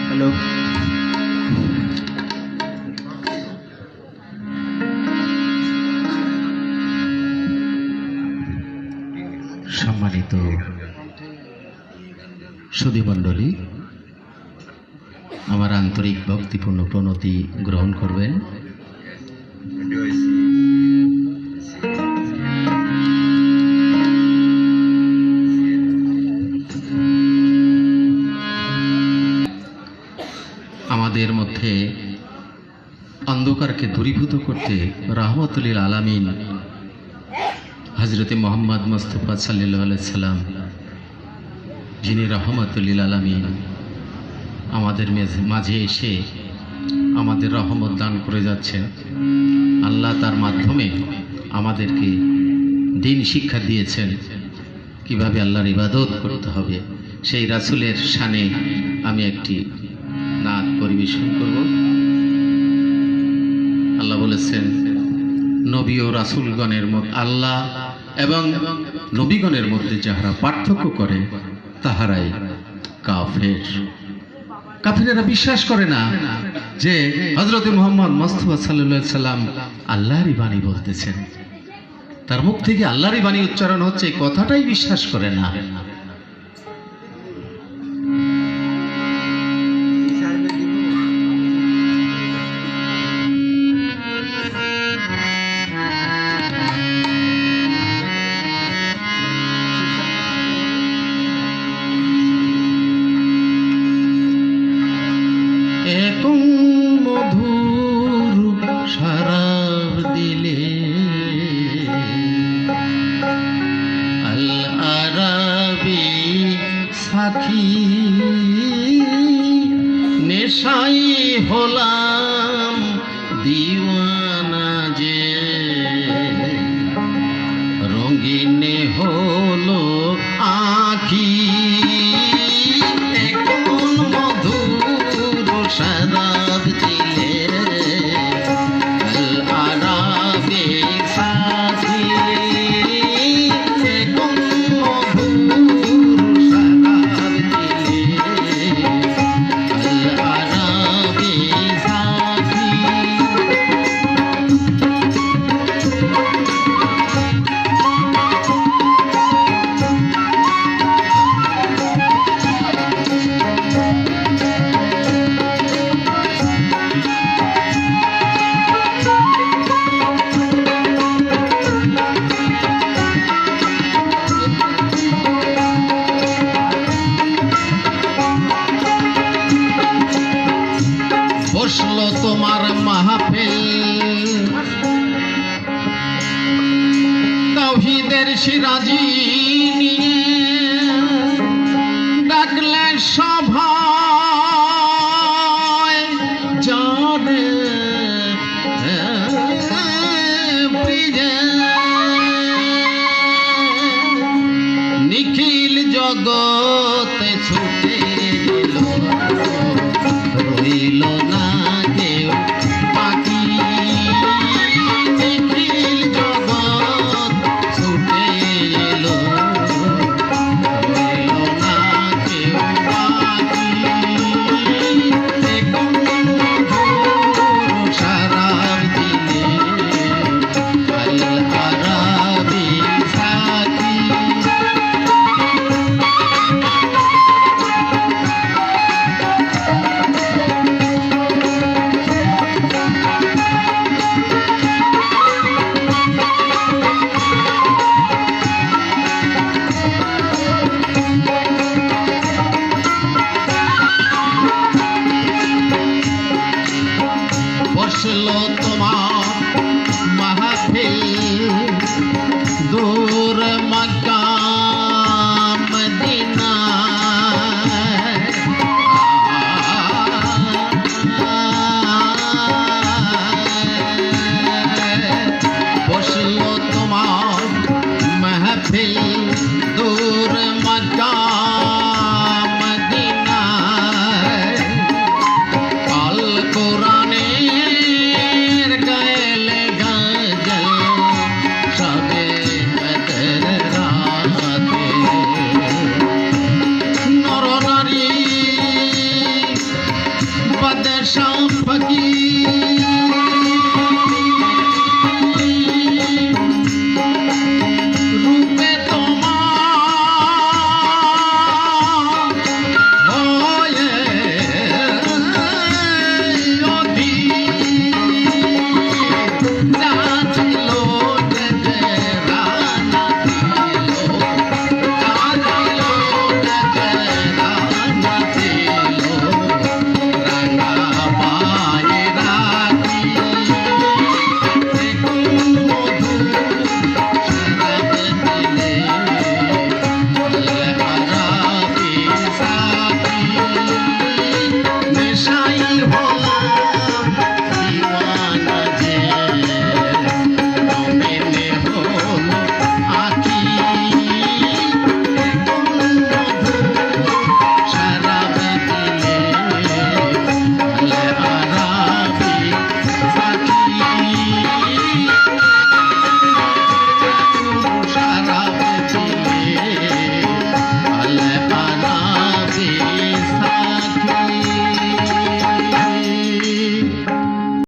Hello, সম্মানিত সুধীমণ্ডলী, আমার আন্তরিক ভক্তিপূর্ণ প্রণতি গ্রহণ করবেন। আমাদের মধ্যে অন্ধকারকে দূরীভূত করতে রাহমাতুল আলামিন হজরতে মোহাম্মদ মুস্তাফা সাল্লাল্লাহু আলাইহি সাল্লাম, যিনি রহমতুল আলামিন, আমাদের মাঝে এসে আমাদের রহমত দান করে যাচ্ছেন। আল্লাহ তার মাধ্যমে আমাদেরকে দিন শিক্ষা দিয়েছেন কিভাবে আল্লাহর ইবাদত করতে হবে। সেই রাসূলের শানে আমি একটি নাত পরিবেশন করব। আল্লাহ বলেছেন, নবী ও রাসূলগণের মধ্যে আল্লাহ এবং নবীগণের মধ্যে যাহারা পার্থক্য করে তাহারাই কাফের। কাফেরেরা বিশ্বাস করে না যে হযরত মুহাম্মদ মুস্তাফা সাল্লাল্লাহু আলাইহি সাল্লাম আল্লাহরই বাণী বলতেছেন, তার মুখ থেকে আল্লাহরই বাণী উচ্চারণ হচ্ছে, এই কথাটাই বিশ্বাস করে না। মধুর শরাব দিলে আল আরাবি সাথী, নেশাই হলাম দিওয়ানা যে, রঙিনে হলো আঁখি। শরাব দিলে আল আরাবি সাথী, মধুর শরাব দিলে আল আরাবি সাথী। বসলো তোমার মাহফিল, তাওহীদের সিরাজি নিয়ে, ডাকলেন সভায় জানে নিখিল জগৎ